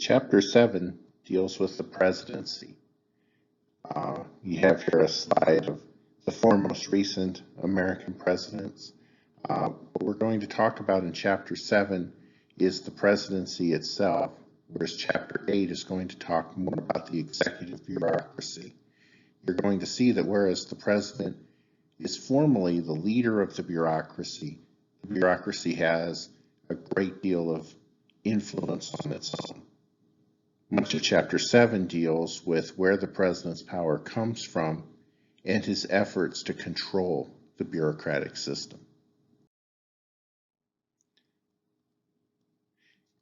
Chapter 7 deals with the presidency. You have here a slide of the four most recent American presidents. What we're going to talk about in Chapter 7 is the presidency itself, whereas Chapter 8 is going to talk more about the executive bureaucracy. You're going to see that whereas the president is formally the leader of the bureaucracy has a great deal of influence on its own. Much of Chapter 7 deals with where the president's power comes from and his efforts to control the bureaucratic system.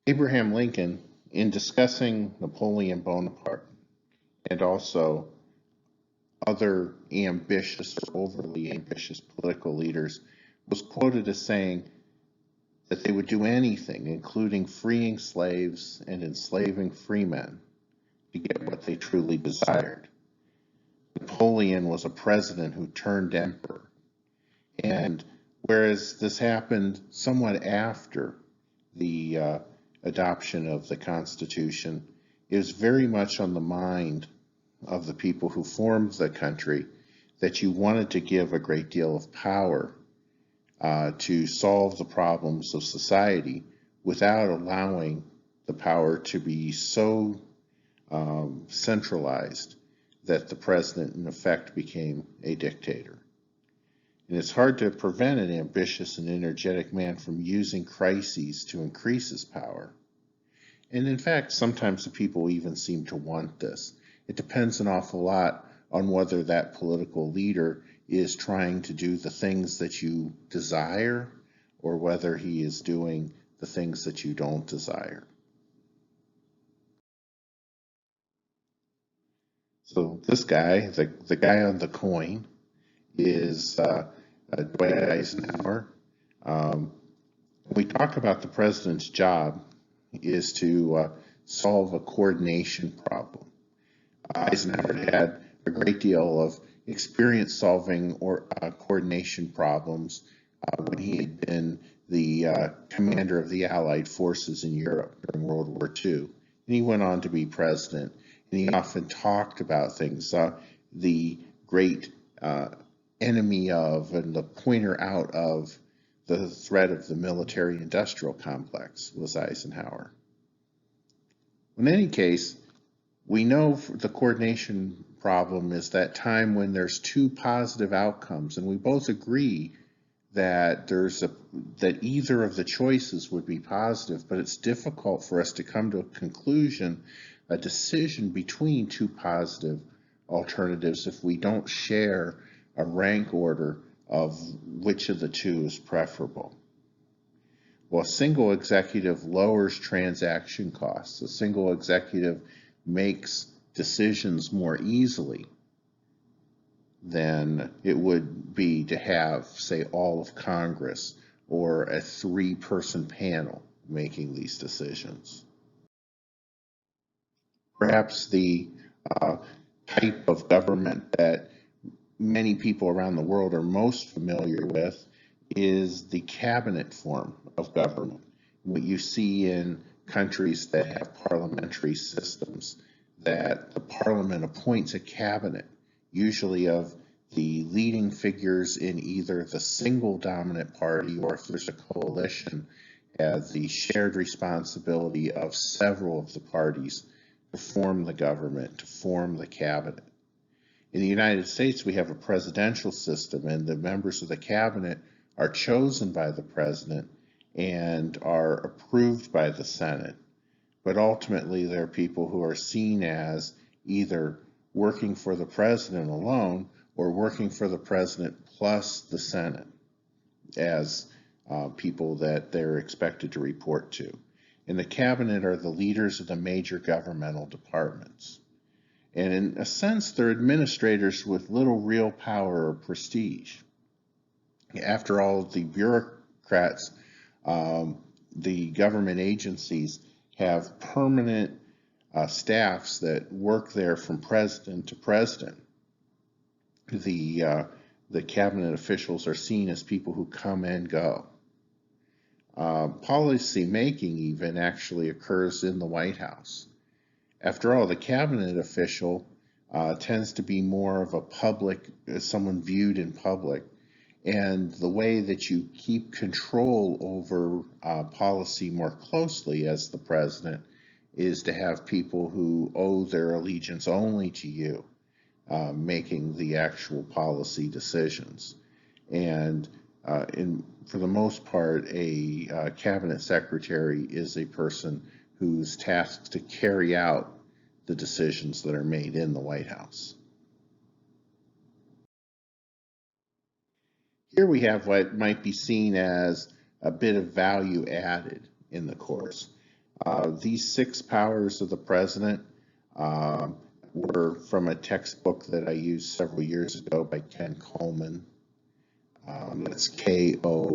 Abraham Lincoln, in discussing Napoleon Bonaparte and also other ambitious or overly ambitious political leaders, was quoted as saying that they would do anything, including freeing slaves and enslaving freemen, to get what they truly desired. Napoleon was a president who turned emperor, and whereas this happened somewhat after the adoption of the Constitution, it was very much on the mind of the people who formed the country that you wanted to give a great deal of power to solve the problems of society without allowing the power to be so centralized that the president in effect became a dictator. And it's hard to prevent an ambitious and energetic man from using crises to increase his power. And in fact, sometimes the people even seem to want this. It depends an awful lot on whether that political leader is trying to do the things that you desire or whether he is doing the things that you don't desire. So this guy, the guy on the coin, is Dwight Eisenhower. We talk about the president's job is to solve a coordination problem. Eisenhower had a great deal of experience solving coordination problems when he had been the commander of the Allied forces in Europe during World War II. And he went on to be president, and he often talked about things. The great enemy of and the pointer out of the threat of the military-industrial complex was Eisenhower. In any case, we know the coordination problem is that time when there's two positive outcomes, and we both agree that that either of the choices would be positive, but it's difficult for us to come to a conclusion, a decision between two positive alternatives if we don't share a rank order of which of the two is preferable. Well, a single executive lowers transaction costs. A single executive makes decisions more easily than it would be to have, say, all of Congress or a three-person panel making these decisions. Perhaps the type of government that many people around the world are most familiar with is the cabinet form of government. What you see in countries that have parliamentary systems, that the parliament appoints a cabinet, usually of the leading figures in either the single dominant party or if there's a coalition, has the shared responsibility of several of the parties to form the government, to form the cabinet. In the United States, we have a presidential system, and the members of the cabinet are chosen by the president and are approved by the Senate. But ultimately, they're people who are seen as either working for the president alone or working for the president plus the Senate as people that they're expected to report to. And the cabinet are the leaders of the major governmental departments. And in a sense, they're administrators with little real power or prestige. After all, the bureaucrats, the government agencies have permanent staffs that work there from president to president. The cabinet officials are seen as people who come and go. Policy making even actually occurs in the White House. After all, the cabinet official tends to be more of a public, someone viewed in public. And the way that you keep control over policy more closely as the president is to have people who owe their allegiance only to you making the actual policy decisions. And for the most part, a cabinet secretary is a person who's tasked to carry out the decisions that are made in the White House. Here we have what might be seen as a bit of value added in the course. These 6 powers of the president were from a textbook that I used several years ago by Ken Coleman. That's Kollman.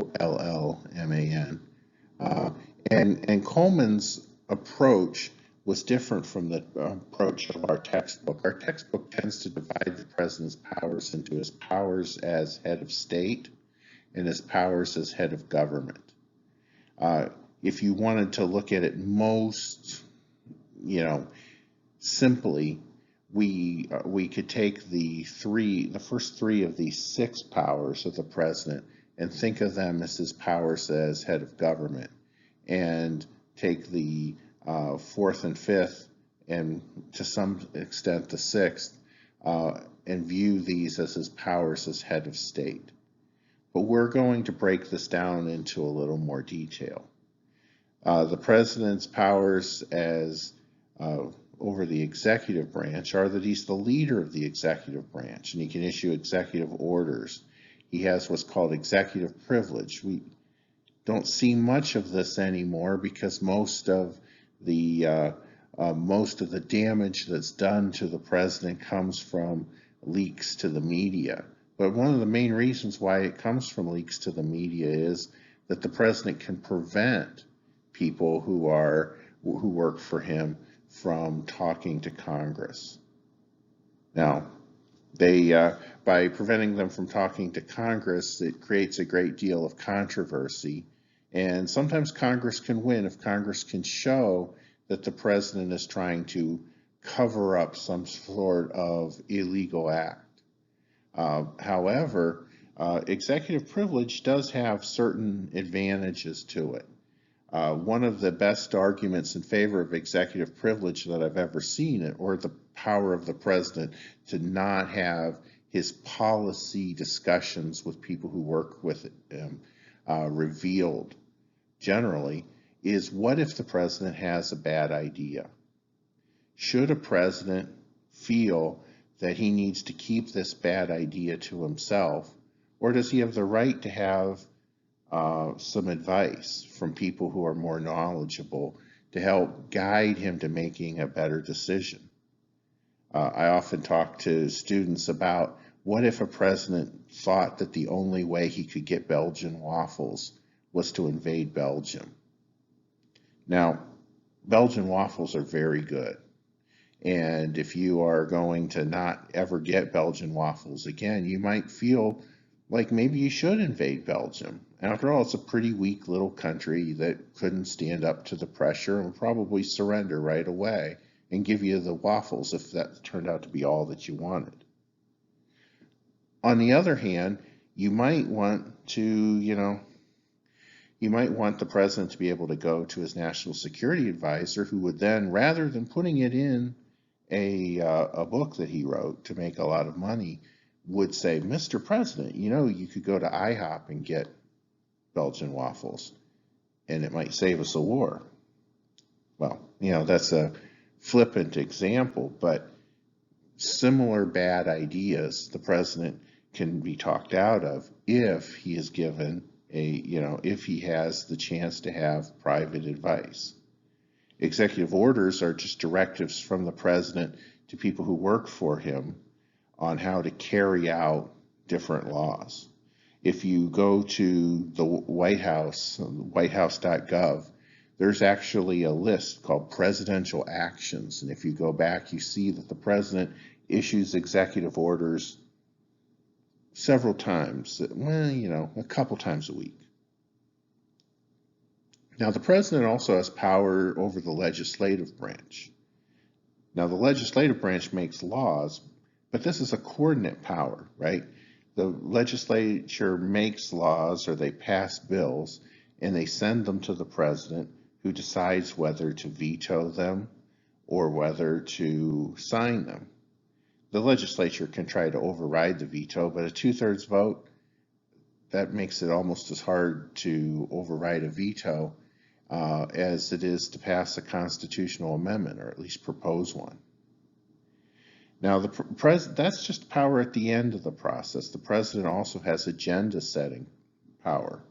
And Coleman's approach was different from the approach of our textbook. Our textbook tends to divide the president's powers into his powers as head of state and his powers as head of government. If you wanted to look at it most, simply, we could take the first 3 of these 6 powers of the president and think of them as his powers as head of government, and take the 4th and 5th, and to some extent the 6th, and view these as his powers as head of state. But we're going to break this down into a little more detail. The president's powers as over the executive branch are that he's the leader of the executive branch, and he can issue executive orders. He has what's called executive privilege. We don't see much of this anymore because most of the damage that's done to the president comes from leaks to the media. But one of the main reasons why it comes from leaks to the media is that the president can prevent people who work for him from talking to Congress. Now, by preventing them from talking to Congress, it creates a great deal of controversy. And sometimes Congress can win if Congress can show that the president is trying to cover up some sort of illegal act. However, executive privilege does have certain advantages to it. One of the best arguments in favor of executive privilege that I've ever seen, or the power of the president to not have his policy discussions with people who work with him revealed generally, is what if the president has a bad idea? Should a president feel that he needs to keep this bad idea to himself, or does he have the right to have some advice from people who are more knowledgeable to help guide him to making a better decision? I often talk to students about what if a president thought that the only way he could get Belgian waffles was to invade Belgium. Now, Belgian waffles are very good. And if you are going to not ever get Belgian waffles again, you might feel like maybe you should invade Belgium. After all, it's a pretty weak little country that couldn't stand up to the pressure and would probably surrender right away and give you the waffles if that turned out to be all that you wanted. On the other hand, you might want to, you might want the president to be able to go to his national security advisor, who would then, rather than putting it in a book that he wrote to make a lot of money, would say, Mr. President, you could go to IHOP and get Belgian waffles, and it might save us a war. Well, that's a flippant example, but similar bad ideas the president can be talked out of if he is given if he has the chance to have private advice. Executive orders are just directives from the president to people who work for him on how to carry out different laws. If you go to the White House, whitehouse.gov, there's actually a list called presidential actions. And if you go back, you see that the president issues executive orders several times, a couple times a week. Now, the president also has power over the legislative branch. Now, the legislative branch makes laws, but this is a coordinate power, right? The legislature makes laws or they pass bills and they send them to the president, who decides whether to veto them or whether to sign them. The legislature can try to override the veto, but a 2/3 vote, that makes it almost as hard to override a veto as it is to pass a constitutional amendment, or at least propose one. Now, that's just power at the end of the process. The president also has agenda setting power.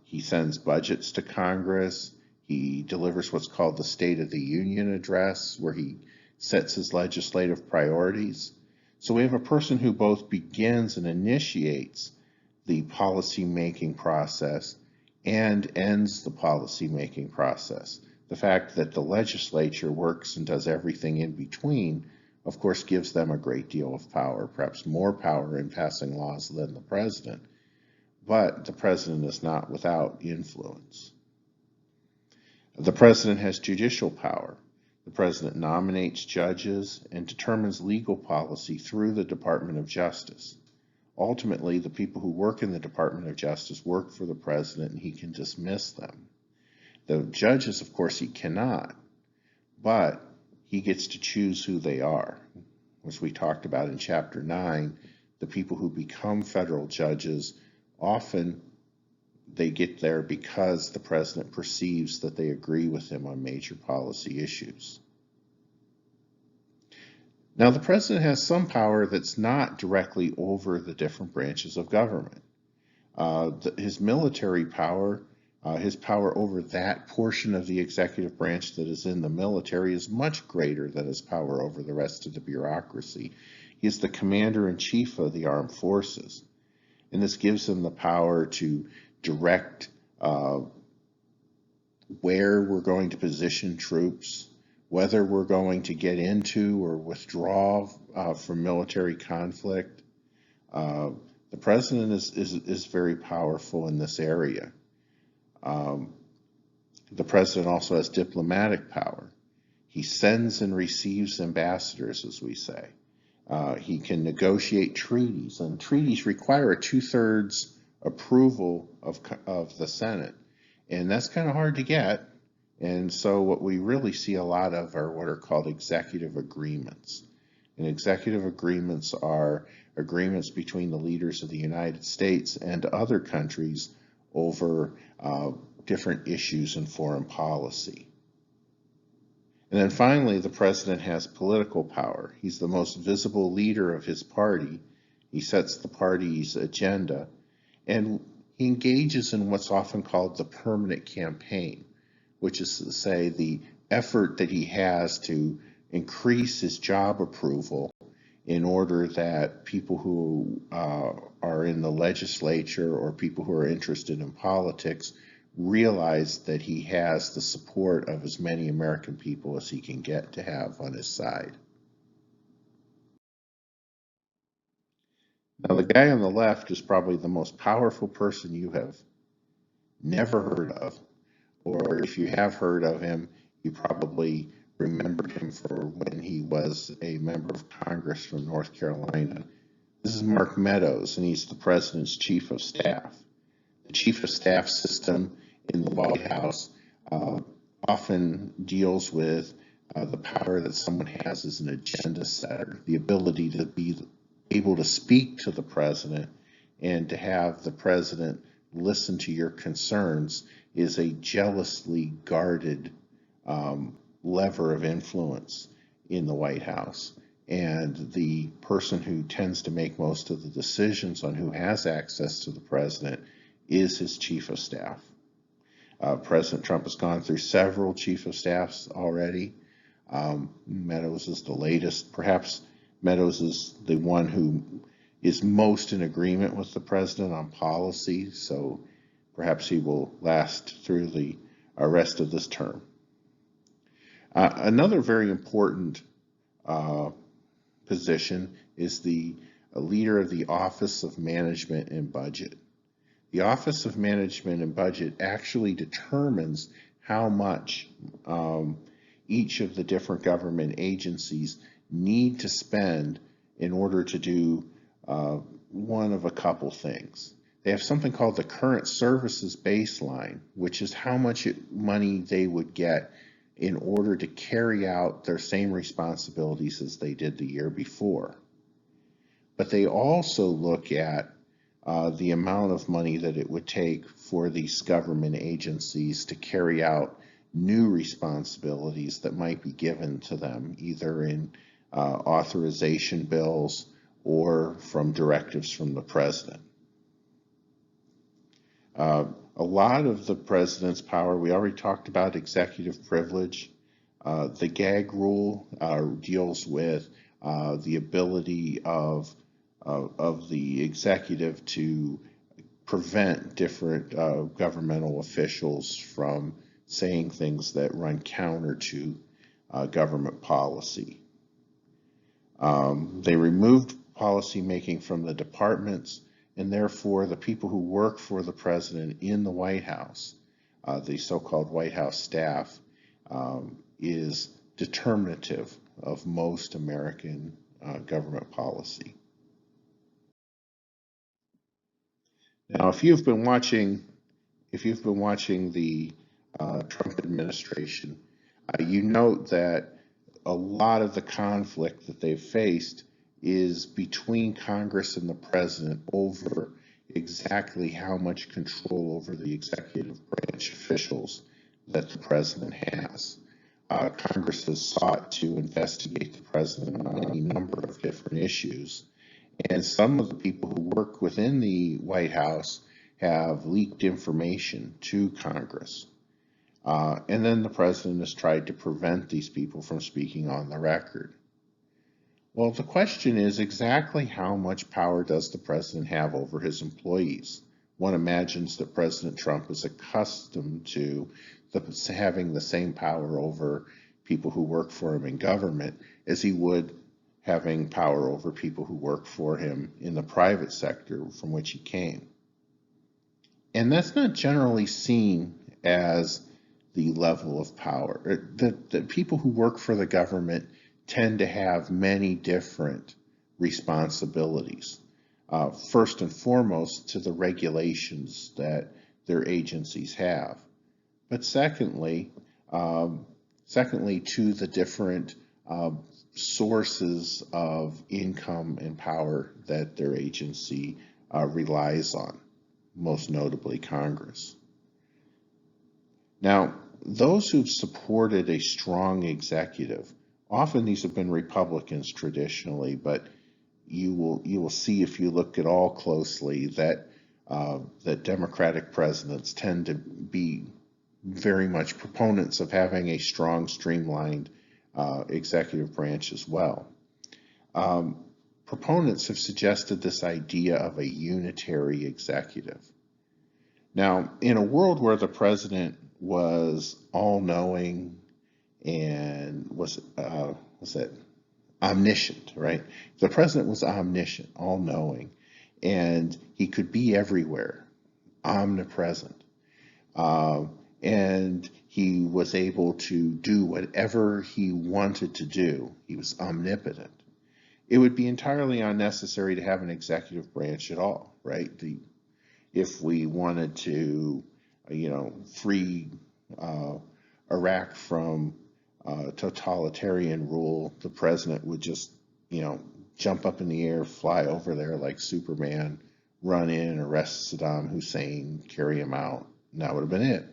He sends budgets to Congress. He delivers what's called the State of the Union address, where he sets his legislative priorities. So we have a person who both begins and initiates the policy-making process and ends the policy-making process. The fact that the legislature works and does everything in between, of course, gives them a great deal of power, perhaps more power in passing laws than the president. But the president is not without influence. The president has judicial power. The president nominates judges and determines legal policy through the Department of Justice. Ultimately, the people who work in the Department of Justice work for the president, and he can dismiss them. The judges, of course, he cannot, but he gets to choose who they are. As we talked about in Chapter 9, the people who become federal judges, often they get there because the president perceives that they agree with him on major policy issues. Now, the president has some power that's not directly over the different branches of government. His military power, his power over that portion of the executive branch that is in the military, is much greater than his power over the rest of the bureaucracy. He is the commander-in-chief of the armed forces, and this gives him the power to direct where we're going to position troops, whether we're going to get into or withdraw from military conflict. The president is very powerful in this area. The president also has diplomatic power. He sends and receives ambassadors, as we say. He can negotiate treaties, and treaties require a 2/3 approval of the Senate, and that's kind of hard to get. And so what we really see a lot of are what are called executive agreements. And executive agreements are agreements between the leaders of the United States and other countries over different issues in foreign policy. And then finally, the president has political power. He's the most visible leader of his party. He sets the party's agenda, and he engages in what's often called the permanent campaign, which is to say the effort that he has to increase his job approval in order that people who are in the legislature or people who are interested in politics realize that he has the support of as many American people as he can get to have on his side. Now, the guy on the left is probably the most powerful person you have never heard of, or if you have heard of him, you probably remembered him for when he was a member of Congress from North Carolina. This is Mark Meadows, and he's the president's chief of staff. The chief of staff system in the White House often deals with the power that someone has as an agenda setter, the ability to be able to speak to the president and to have the president listen to your concerns is a jealously guarded lever of influence in the White House. And the person who tends to make most of the decisions on who has access to the president is his chief of staff. President Trump has gone through several chief of staffs already. Meadows is the latest. Perhaps Meadows is the one who is most in agreement with the president on policy, so perhaps he will last through the rest of this term. Another very important position is the leader of the Office of Management and Budget. The Office of Management and Budget actually determines how much each of the different government agencies need to spend in order to do one of a couple things. They have something called the current services baseline, which is how much money they would get in order to carry out their same responsibilities as they did the year before. But they also look at the amount of money that it would take for these government agencies to carry out new responsibilities that might be given to them, either in authorization bills or from directives from the president. A lot of the president's power, we already talked about executive privilege. The gag rule deals with the ability of the executive to prevent different governmental officials from saying things that run counter to government policy. They removed policy making from the departments, and therefore the people who work for the president in the White House, the so-called White House staff, is determinative of most American government policy. Now, if you've been watching the Trump administration, you note that a lot of the conflict that they've faced is between Congress and the president over exactly how much control over the executive branch officials that the president has. Congress has sought to investigate the president on any number of different issues, and some of the people who work within the White House have leaked information to Congress. And then the president has tried to prevent these people from speaking on the record. Well, the question is exactly how much power does the president have over his employees? One imagines that President Trump is accustomed to having the same power over people who work for him in government as he would having power over people who work for him in the private sector from which he came. And that's not generally seen as the level of power. The people who work for the government tend to have many different responsibilities. First and foremost, to the regulations that their agencies have. But secondly, to the different sources of income and power that their agency relies on, most notably Congress. Now, those who've supported a strong executive, often these have been Republicans traditionally, but you will see if you look at all closely that Democratic presidents tend to be very much proponents of having a strong, streamlined executive branch as well. Proponents have suggested this idea of a unitary executive. Now, in a world where the president was all-knowing and was omniscient, right? The president was omniscient, all-knowing, and he could be everywhere, omnipresent. And he was able to do whatever he wanted to do. He was omnipotent. It would be entirely unnecessary to have an executive branch at all, right? If we wanted to, free Iraq from totalitarian rule, the president would just, jump up in the air, fly over there like Superman, run in, arrest Saddam Hussein, carry him out, and that would have been it.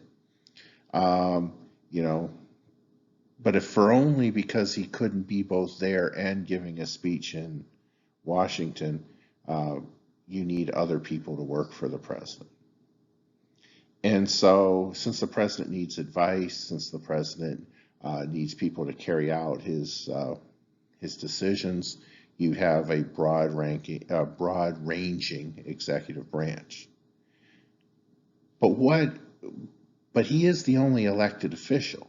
But if for only because he couldn't be both there and giving a speech in Washington, you need other people to work for the president. And so, since the president needs advice, since the president needs people to carry out his decisions, you have a broad-ranging executive branch. But he is the only elected official.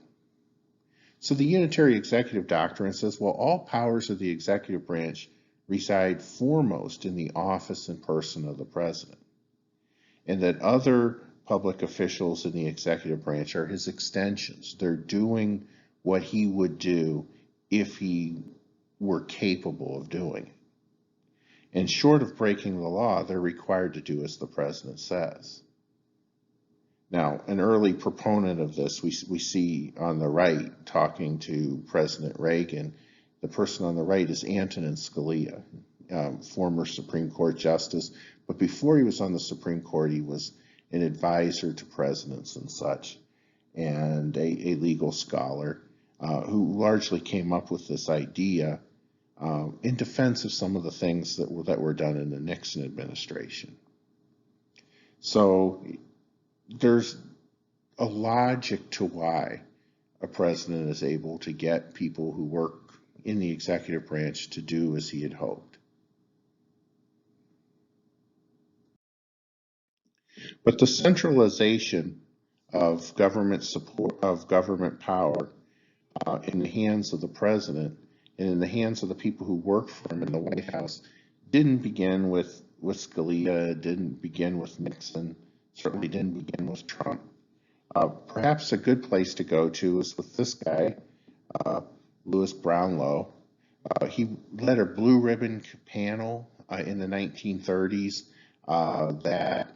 So the unitary executive doctrine says, well, all powers of the executive branch reside foremost in the office and person of the president, and that other public officials in the executive branch are his extensions. They're doing what he would do if he were capable of doing it. And short of breaking the law, they're required to do as the president says. Now, an early proponent of this, we see on the right talking to President Reagan. The person on the right is Antonin Scalia, former Supreme Court Justice. But before he was on the Supreme Court, he was an advisor to presidents and such, and a legal scholar who largely came up with this idea in defense of some of the things that were done in the Nixon administration. So there's a logic to why a president is able to get people who work in the executive branch to do as he had hoped. But the centralization of government support, of government power in the hands of the president and in the hands of the people who work for him in the White House didn't begin with Scalia, didn't begin with Nixon, certainly didn't begin with Trump. Perhaps a good place to go to is with this guy, Louis Brownlow. He led a blue ribbon panel in the 1930s that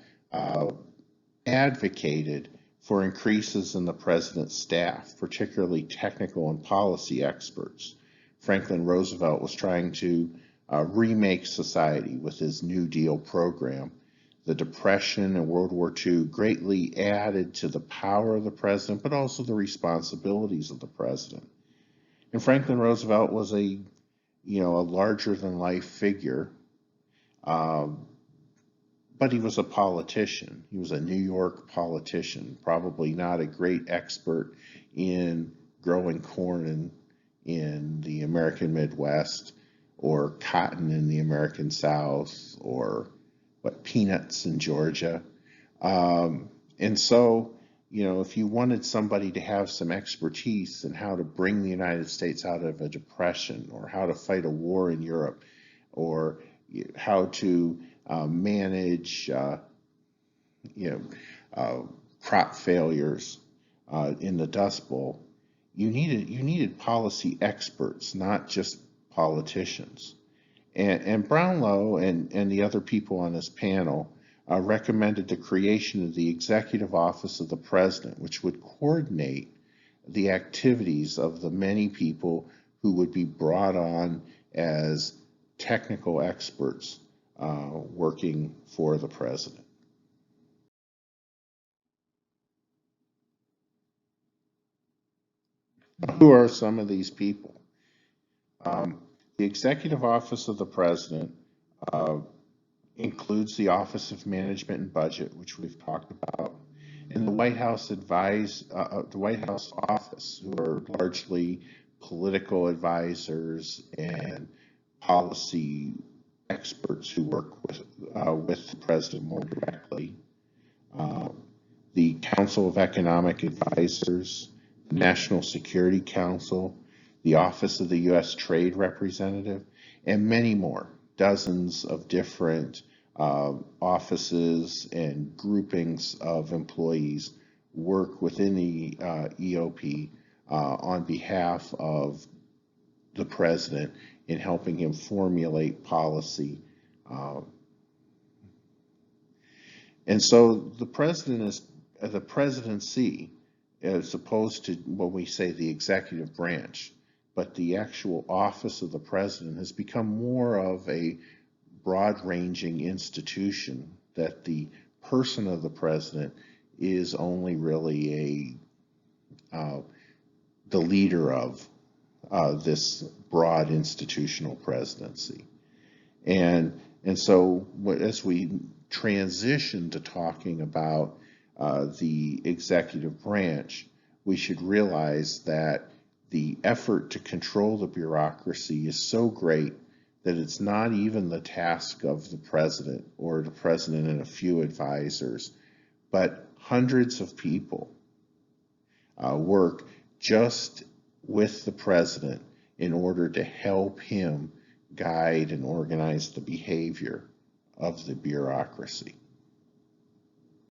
advocated for increases in the president's staff, particularly technical and policy experts. Franklin Roosevelt was trying to remake society with his New Deal program. The Depression and World War II greatly added to the power of the president, but also the responsibilities of the president. And Franklin Roosevelt was a larger-than-life figure, but he was a politician. He was a New York politician, probably not a great expert in growing corn in the American Midwest, or cotton in the American South, or peanuts in Georgia. And so, if you wanted somebody to have some expertise in how to bring the United States out of a depression, or how to fight a war in Europe, or how to manage crop failures in the Dust Bowl, you needed policy experts, not just politicians. And Brownlow and the other people on this panel recommended the creation of the Executive Office of the President, which would coordinate the activities of the many people who would be brought on as technical experts working for the president. Who are some of these people? The Executive Office of the President includes the Office of Management and Budget, which we've talked about, and the White House office, who are largely political advisors and policy experts who work with the president more directly. The Council of Economic Advisors, the National Security Council, the Office of the U.S. Trade Representative, and many more, dozens of different offices and groupings of employees work within the EOP on behalf of the president in helping him formulate policy. And so the presidency, as opposed to when we say the executive branch, but the actual office of the president has become more of a broad-ranging institution that the person of the president is only really the leader of this broad institutional presidency. And so as we transition to talking about the executive branch, we should realize that the effort to control the bureaucracy is so great that it's not even the task of the president or the president and a few advisors, but hundreds of people work just with the president in order to help him guide and organize the behavior of the bureaucracy.